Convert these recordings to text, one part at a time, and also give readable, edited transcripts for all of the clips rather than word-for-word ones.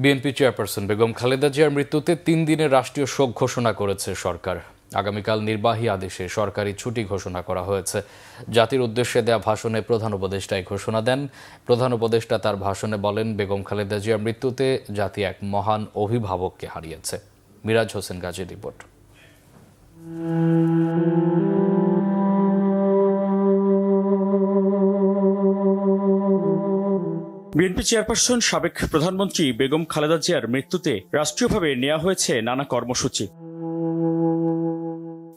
BNP chairperson Begum Khaleda জিয়ার মৃত্যুতে 3 দিনের রাষ্ট্রীয় শোক ঘোষণা করেছে সরকার। আগামীকাল নির্বাহী আদেশে সরকারি ছুটি ঘোষণা করা হয়েছে। জাতির উদ্দেশ্যে দেয়া ভাষণে প্রধান উপদেষ্টা এই ঘোষণা দেন। প্রধান উপদেষ্টা তার ভাষণে বলেন, বেগম খালেদা জিয়ার মৃত্যুতে জাতি এক মহান অভিভাবককে হারিয়েছে। মিরাজ হোসেন গাজীর রিপোর্ট। বিএনপি চেয়ারপারসন সাবেক প্রধানমন্ত্রী বেগম খালেদা জিয়ার মৃত্যুতে রাষ্ট্রীয়ভাবে নেওয়া হয়েছে নানা কর্মসূচি।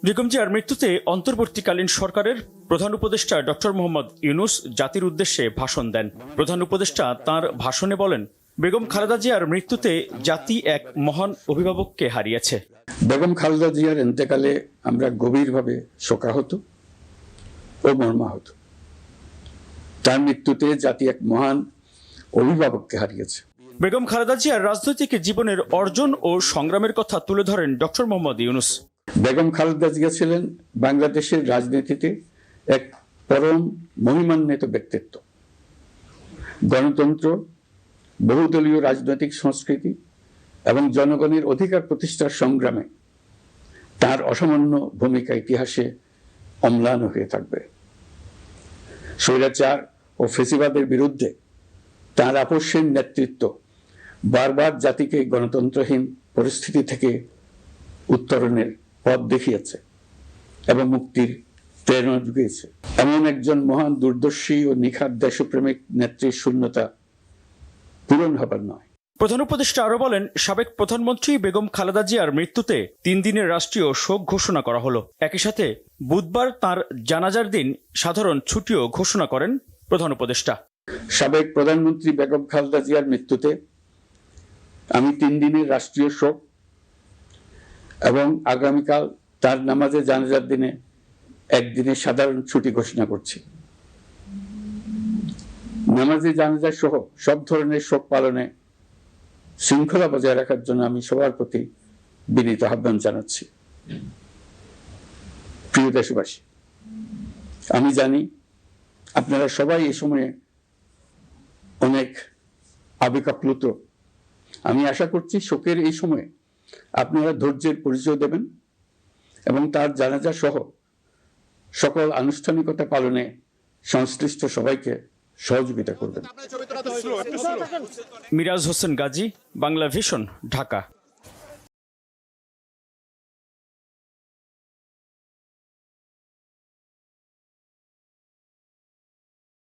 বেগম জিয়ার মৃত্যুতে অন্তর্বর্তীকালীন সরকারের প্রধান উপদেষ্টা ডক্টর মোহাম্মদ ইউনূস জাতির উদ্দেশ্যে ভাষণ দেন। প্রধান উপদেষ্টা তাঁর ভাষণে বলেন, বেগম খালেদা জিয়ার মৃত্যুতে জাতি এক মহান অভিভাবককে হারিয়েছে। বেগম খালেদা জিয়ার ইন্তেকালে আমরা গভীরভাবে শোকাহত ও মর্মাহত। তার মৃত্যুতে জাতি এক মহান অভিভাবককে হারিয়েছে। বেগম খালেদা জিয়ার রাজনৈতিক জীবনের অর্জন ও সংগ্রামের কথা তুলে ধরেন ডক্টর মোহাম্মদ ইউনূস। বেগম খালেদা জিয়া ছিলেন বাংলাদেশের রাজনীতিতে এক পরম মহিমান্বিত ব্যক্তিত্ব। গণতন্ত্র, বহুদলীয় রাজনৈতিক সংস্কৃতি এবং জনগণের অধিকার প্রতিষ্ঠার সংগ্রামে তার অসামান্য ভূমিকা ইতিহাসে অম্লান হয়ে থাকবে। স্বৈরাচার ও ফেসিবাদের বিরুদ্ধে তার আপসহীন নেতৃত্ব বারবার জাতিকে গণতন্ত্রহীন পরিস্থিতি থেকে উত্তরণের পথ দেখিয়েছে এবং মুক্তির প্রেরণা জুগিয়েছে। এমন একজন মহান দূরদর্শী ও নিখাদ দেশপ্রেমিক নেত্রীর শূন্যতা পূরণ হবার নয়। প্রধান উপদেষ্টা আরো বলেন, সাবেক প্রধানমন্ত্রী বেগম খালেদা জিয়ার মৃত্যুতে 3 দিনের রাষ্ট্রীয় শোক ঘোষণা করা হলো। একই সাথে বুধবার তার জানাজার দিন সাধারণ ছুটিও ঘোষণা করেন প্রধান উপদেষ্টা। সাবেক প্রধানমন্ত্রী বেগম খালেদা জিয়ার মৃত্যুতে আমি 3 দিনের রাষ্ট্রীয় শোক এবং আগামীকাল তার নামাজে জানাজার দিনে একদিনের সাধারণ ছুটি ঘোষণা করছি। নামাজে জানাজা সহ সব ধরনের শোক পালনে শৃঙ্খলা বজায় রাখার জন্য আমি সবার প্রতি বিনীত আহ্বান জানাচ্ছি। প্রিয় দেশবাসী, আমি জানি আপনারা সবাই এই সময়ে অনেক আবেগাপ্লুত। আমি আশা করছি শোকের এই সময়ে আপনারা ধৈর্যের পরিচয় দেবেন এবং তার জানাজা সহ সকল আনুষ্ঠানিকতা পালনে সংশ্লিষ্ট সবাইকে সহযোগিতা করবেন। মিরাজ হোসেন গাজী, বাংলা ভিশন, ঢাকা।